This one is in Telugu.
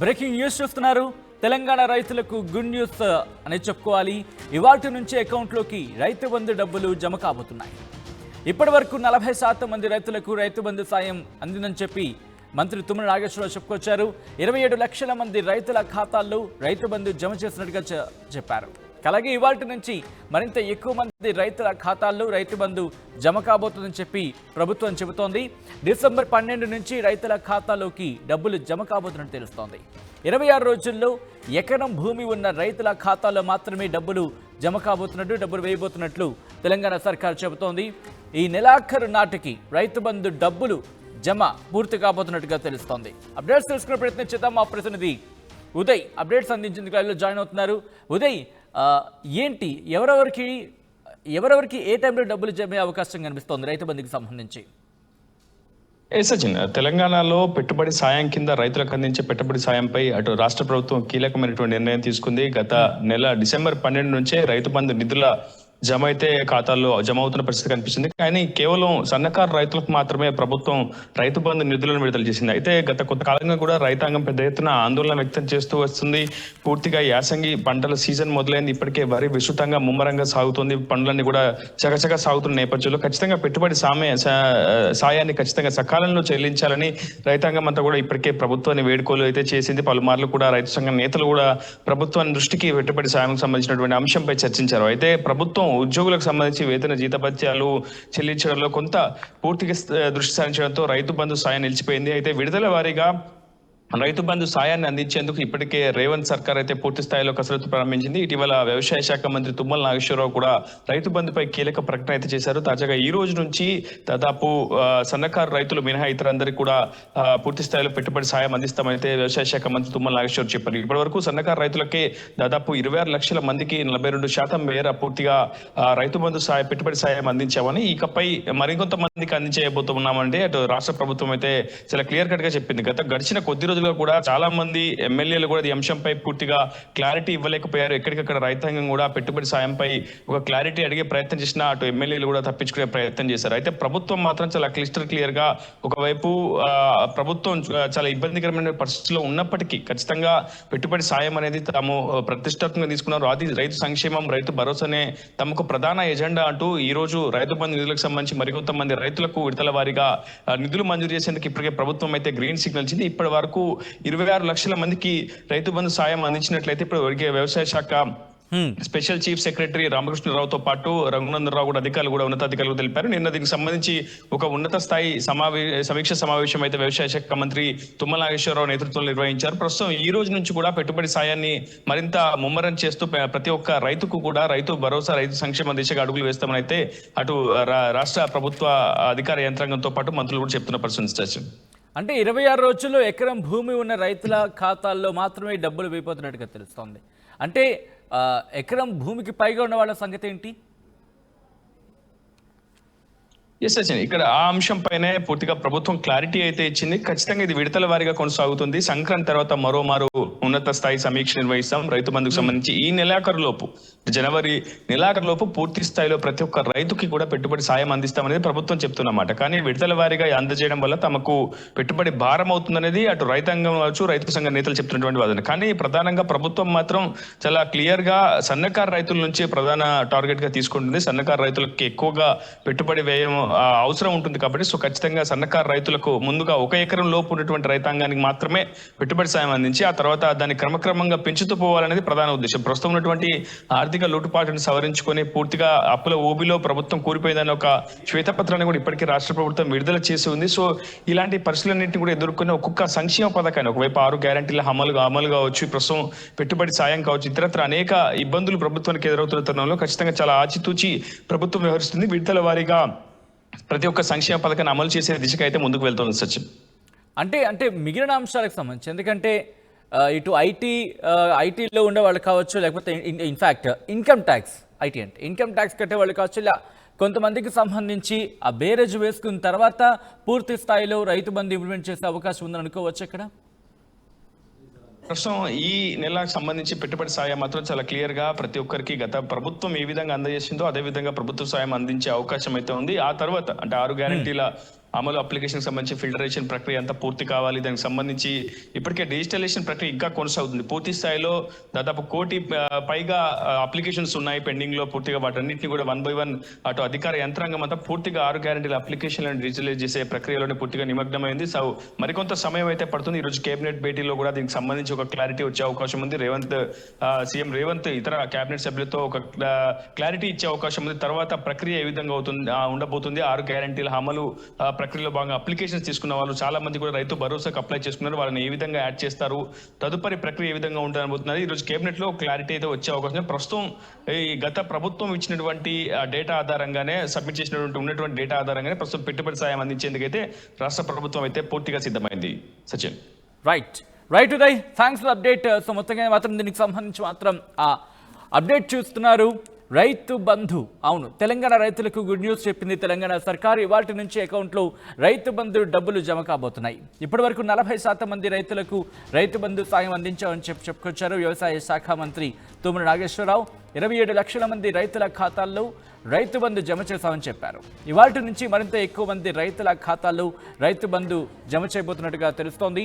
బ్రేకింగ్ న్యూస్ చూస్తున్నారు. తెలంగాణ రైతులకు గుడ్ న్యూస్ అని చెప్పుకోవాలి. ఇవాల్టి నుంచి అకౌంట్లోకి రైతు బంధు డబ్బులు జమ కాబోతున్నాయి. ఇప్పటి వరకు 40% మంది రైతులకు రైతు బంధు సాయం అందిందని చెప్పి మంత్రి తుమ్మల నాగేశ్వరరావు చెప్పుకొచ్చారు. 27 లక్షల మంది రైతుల ఖాతాల్లో రైతు బంధు జమ చేసినట్టుగా చెప్పారు. అలాగే ఇవాల్టి నుంచి మరింత ఎక్కువ మంది రైతుల ఖాతాల్లో రైతు బంధు జమ కాబోతుందని చెప్పి ప్రభుత్వం చెబుతోంది. డిసెంబర్ 12 నుంచి రైతుల ఖాతాలోకి డబ్బులు జమ కాబోతున్నట్టు తెలుస్తోంది. 26 రోజుల్లో ఎకరం భూమి ఉన్న రైతుల ఖాతాలో మాత్రమే డబ్బులు జమ కాబోతున్నట్టు, డబ్బులు వేయబోతున్నట్లు తెలంగాణ సర్కార్ చెబుతోంది. ఈ నెలాఖరు నాటికి రైతు బంధు డబ్బులు జమ పూర్తి కాబోతున్నట్టుగా తెలుస్తోంది. అప్డేట్స్ తెలుసుకునే ప్రయత్నం చేద్దాం. మా ప్రతినిధి ఉదయ్ అప్డేట్స్ అందించేందుకు లైవ్లో జాయిన్ అవుతున్నారు. ఉదయ్, ఏంటి ఎవరెవరికి ఏ టైంలో డబ్బులు జమే అవకాశం కనిపిస్తోంది రైతు బంధుకి సంబంధించి? సచిన్, తెలంగాణలో పెట్టుబడి సాయం కింద రైతులకు అందించే పెట్టుబడి సాయంపై అటు రాష్ట్ర ప్రభుత్వం కీలకమైనటువంటి నిర్ణయం తీసుకుంది. గత నెల డిసెంబర్ 12 నుంచే రైతు బంధు నిధుల జమ అయితే ఖాతాల్లో జమ అవుతున్న పరిస్థితి కనిపిస్తుంది. కానీ కేవలం సన్నకారు రైతులకు మాత్రమే ప్రభుత్వం రైతు బంధు నిధులను విడుదల చేసింది. అయితే గత కొంతకాలంగా కూడా రైతాంగం పెద్ద ఎత్తున ఆందోళన వ్యక్తం చేస్తూ వస్తుంది. పూర్తిగా యాసంగి పంటల సీజన్ మొదలైంది. ఇప్పటికే వరి విస్తృతంగా ముమ్మరంగా సాగుతుంది. పండ్లన్నీ కూడా చకచగా సాగుతున్న నేపథ్యంలో ఖచ్చితంగా పెట్టుబడి సాయాన్ని ఖచ్చితంగా సకాలంలో చెల్లించాలని రైతాంగం అంతా కూడా ఇప్పటికే ప్రభుత్వాన్ని వేడుకోలు అయితే చేసింది. పలుమార్లు కూడా రైతు సంఘ నేతలు కూడా ప్రభుత్వాన్ని దృష్టికి పెట్టుబడి సాయానికి సంబంధించినటువంటి అంశంపై చర్చించారు. అయితే ప్రభుత్వం ఉద్యోగులకు సంబంధించి వేతన జీతభత్యాలు చెల్లించడంలో కొంత పూర్తిగా దృష్టి సారించడంతో రైతు బంధు సాయం నిలిచిపోయింది. అయితే విడుదల వారీగా రైతు బంధు సాయాన్ని అందించేందుకు ఇప్పటికే రేవంత్ సర్కార్ అయితే పూర్తి స్థాయిలో కసరత్తు ప్రారంభించింది. ఇటీవల వ్యవసాయ శాఖ మంత్రి తుమ్మల నాగేశ్వరరావు కూడా రైతు బంధుపై కీలక ప్రకటన అయితే చేశారు. తాజాగా ఈ రోజు నుంచి దాదాపు సన్నకారు రైతులు మినహా ఇతరందరికీ కూడా పూర్తి స్థాయిలో పెట్టుబడి సాయం అందిస్తామైతే వ్యవసాయ శాఖ మంత్రి తుమ్మల నాగేశ్వరరావు చెప్పారు. ఇప్పటి వరకు సన్నకారు రైతులకే దాదాపు 26 లక్షల మందికి 42% మేర పూర్తిగా రైతు బంధు పెట్టుబడి సాయం అందించామని, ఇకపై మరికొంతమందికి అందించబోతున్నామంటే అటు రాష్ట్ర ప్రభుత్వం అయితే చాలా క్లియర్ కట్ గా చెప్పింది. గడిచిన కొద్ది రోజులుగా కూడా చాలా మంది ఎమ్మెల్యేలు కూడా ఈ అంశంపై పూర్తిగా క్లారిటీ ఇవ్వలేకపోయారు. ఎక్కడికక్కడ రైతాంగం కూడా పెట్టుబడి సాయంపై ఒక క్లారిటీ అడిగే ప్రయత్నం చేసినా అటు ఎమ్మెల్యేలు కూడా తప్పించుకునే ప్రయత్నం చేశారు. అయితే ప్రభుత్వం మాత్రం చాలా క్లియర్ గా ఒకవైపు ప్రభుత్వం చాలా ఇబ్బందికరమైన పరిస్థితుల్లో ఉన్నప్పటికీ ఖచ్చితంగా పెట్టుబడి సాయం అనేది తాము ప్రతిష్టాత్మకంగా తీసుకున్నారు. అది రైతు సంక్షేమం, రైతు భరోసానే తమకు ప్రధాన ఎజెండా అంటూ ఈ రోజు రైతు బంధు నిధులకు సంబంధించి మరికొంతమంది రైతులకు విడతల వారీగా నిధులు మంజూరు చేసేందుకు ఇప్పటికే ప్రభుత్వం అయితే గ్రీన్ సిగ్నల్ ఇచ్చింది. ఇప్పటి వరకు 26 లక్షల మందికి రైతు బంధు సాయం అందించినట్లయితే ఇప్పుడు వ్యవసాయ శాఖ స్పెషల్ చీఫ్ సెక్రటరీ రామకృష్ణరావుతో పాటు రఘునందన్ రావు కూడా ఉన్నతాధికారులు తెలిపారు. నిన్న దీనికి సంబంధించి ఒక ఉన్నత స్థాయి సమీక్ష సమావేశం అయితే వ్యవసాయ శాఖ మంత్రి తుమ్మల నాగేశ్వరరావు నేతృత్వంలో నిర్వహించారు. ప్రస్తుతం ఈ రోజు నుంచి కూడా పెట్టుబడి సాయాన్ని మరింత ముమ్మరం చేస్తూ ప్రతి ఒక్క రైతుకు కూడా రైతు భరోసా, రైతు సంక్షేమ దిశగా అడుగులు వేస్తామని అయితే అటు రాష్ట్ర ప్రభుత్వ అధికార యంత్రాంగంతో పాటు మంత్రులు కూడా చెప్తున్న పరిస్థితి. అంటే 26 రోజుల్లో ఎకరం భూమి ఉన్న రైతుల ఖాతాల్లో మాత్రమే డబ్బులు వేయబోతున్నట్టుగా తెలుస్తోంది. అంటే ఎకరం భూమికి పైగా ఉన్న వాళ్ళ సంగతి ఏంటి? ఇక్కడ ఆ అంశం పైనే పూర్తిగా ప్రభుత్వం క్లారిటీ అయితే ఇచ్చింది. ఖచ్చితంగా ఇది విడతల వారీగా కొనసాగుతుంది. సంక్రాంతి తర్వాత మరోమారు ఉన్నత స్థాయి సమీక్ష నిర్వహిస్తాం. రైతు బంధుకు సంబంధించి ఈ జనవరి నెలాఖరులోపు పూర్తి స్థాయిలో ప్రతి ఒక్క రైతుకి కూడా పెట్టుబడి సాయం అందిస్తామనేది ప్రభుత్వం చెప్తున్నమాట. కానీ విడతల వారీగా అందజేయడం వల్ల తమకు పెట్టుబడి భారం అవుతుందనేది అటు రైతాంగం కావచ్చు, రైతు సంఘ నేతలు చెప్తున్నటువంటి వాదన. కానీ ప్రధానంగా ప్రభుత్వం మాత్రం చాలా క్లియర్ గా సన్నకారు రైతుల నుంచి ప్రధాన టార్గెట్ గా తీసుకుంటుంది. సన్నకారు రైతులకు ఎక్కువగా పెట్టుబడి వ్యయం అవసరం ఉంటుంది కాబట్టి ఖచ్చితంగా సన్నకారు రైతులకు ముందుగా 1 ఎకరం లోపు ఉన్నటువంటి రైతాంగానికి మాత్రమే పెట్టుబడి సాయం అందించి ఆ తర్వాత దాన్ని క్రమక్రమంగా పెంచుతూ పోవాలనేది ప్రధాన ఉద్దేశం. ప్రస్తుతం ఉన్నటువంటి ఆర్థిక లోటుపాటును సవరించుకొని పూర్తిగా అప్పుల ఊబిలో ప్రభుత్వం కూలిపోయిందని ఒక శ్వేతపత్రాన్ని కూడా ఇప్పటికీ రాష్ట్ర ప్రభుత్వం విడుదల చేసి ఉంది. సో ఇలాంటి పరిస్థితులన్నింటినీ కూడా ఎదుర్కొని ఒక్కొక్క సంక్షేమ పథకాన్ని, ఒకవైపు 6 గ్యారంటీల అమలు కావచ్చు, ప్రస్తుతం పెట్టుబడి సాయం కావచ్చు, ఇతరత్ర అనేక ఇబ్బందులు ప్రభుత్వానికి ఎదురవుతున్న తరుణంలో ఖచ్చితంగా చాలా ఆచితూచి ప్రభుత్వం వ్యవహరిస్తుంది. విడతల వారీగా ప్రతి ఒక్క సంక్షేమ పథకాన్ని అమలు చేసే దిశగా అయితే ముందుకు వెళ్తుంది సచిన్. అంటే మిగిలిన అంశాలకు సంబంధించి, ఎందుకంటే ఇటు ఐటీలో ఉండే వాళ్ళు కావచ్చు, లేకపోతే ఇన్ఫ్యాక్ట్ ఇన్కమ్ ట్యాక్స్ కట్టే వాళ్ళు కావచ్చు, ఇలా కొంతమందికి సంబంధించి ఆ బేరేజ్ వేసుకున్న తర్వాత పూర్తి స్థాయిలో రైతు బంధు ఇంప్లిమెంట్ చేసే అవకాశం ఉందని అనుకోవచ్చు. ఇక్కడ ప్రస్తుతం ఈ నెలకు సంబంధించి పెట్టుబడి సాయం మాత్రం చాలా క్లియర్ గా ప్రతి ఒక్కరికి గత ప్రభుత్వం ఏ విధంగా అందజేసిందో అదే విధంగా ప్రభుత్వ సాయం అందించే అవకాశం అయితే ఉంది. ఆ తర్వాత అంటే 6 గ్యారంటీల అమలు అప్లికేషన్ సంబంధించి ఫిల్టరేషన్ ప్రక్రియ అంతా పూర్తి కావాలి. దానికి సంబంధించి ఇప్పటికే డిజిటలైజేషన్ ప్రక్రియ ఇంకా కొనసాగుతుంది. పూర్తి స్థాయిలో దాదాపు 1 కోటి పైగా అప్లికేషన్స్ ఉన్నాయి పెండింగ్ లో. పూర్తిగా వాటన్నింటినీ కూడా 1 by 1 అటు అధికార యంత్రాంగం అంతా పూర్తిగా 6 గ్యారెంటీల అప్లికేషన్లను డిజిటలైజ్ చేసే ప్రక్రియలోనే పూర్తిగా నిమగ్నమైంది. సో మరికొంత సమయం అయితే పడుతుంది. ఈ రోజు కేబినెట్ భేటీలో కూడా దీనికి సంబంధించి ఒక క్లారిటీ వచ్చే అవకాశం ఉంది. సీఎం రేవంత్ ఇతర కేబినెట్ సభ్యులతో ఒక క్లారిటీ ఇచ్చే అవకాశం ఉంది. తర్వాత ప్రక్రియ ఏ విధంగా ఉండబోతుంది, 6 గ్యారెంటీల అమలు ప్రక్రియలో భాగంగా అప్లికేషన్స్ తీసుకున్న వాళ్ళు చాలా మంది కూడా రైతు భరోసాకు అప్లై చేసుకున్నారు. వాళ్ళని ఏ విధంగా యాడ్ చేస్తారు, తదుపరి ప్రక్రియ ఏ విధంగా ఉంటుందనుకుంటున్నారు. ఈ రోజు కేబినెట్ లో క్లారిటీ అయితే వచ్చే అవకాశం. ప్రస్తుతం ఈ గత ప్రభుత్వం ఇచ్చినటువంటి డేటా ఆధారంగానే సబ్మిట్ ఉన్నటువంటి డేటా ఆధారంగానే ప్రస్తుతం పెట్టుబడి సాయం అందించేందుకైతే రాష్ట్ర ప్రభుత్వం అయితే పూర్తిగా సిద్ధమైంది. Sachin. Right Uday, thanks for update. So మొత్తంగా మాత్రం దీనికి సంబంధించి మాత్రం ఆ అప్డేట్ చూస్తున్నారు. రైతు బంధు, అవును, తెలంగాణ రైతులకు గుడ్ న్యూస్ చెప్పింది తెలంగాణ సర్కారు. ఇవాల్టి నుంచి అకౌంట్లో రైతు బంధు డబ్బులు జమ కాబోతున్నాయి. ఇప్పటి వరకు 40% మంది రైతులకు రైతు బంధు సాయం అందించామని చెప్పుకొచ్చారు వ్యవసాయ శాఖ మంత్రి తుమ్మల నాగేశ్వరరావు. 27 లక్షల మంది రైతుల ఖాతాల్లో రైతు బంధు జమ చేశామని చెప్పారు. ఇవాల్టి నుంచి మరింత ఎక్కువ మంది రైతుల ఖాతాల్లో రైతు బంధు జమ చేయబోతున్నట్టుగా తెలుస్తోంది.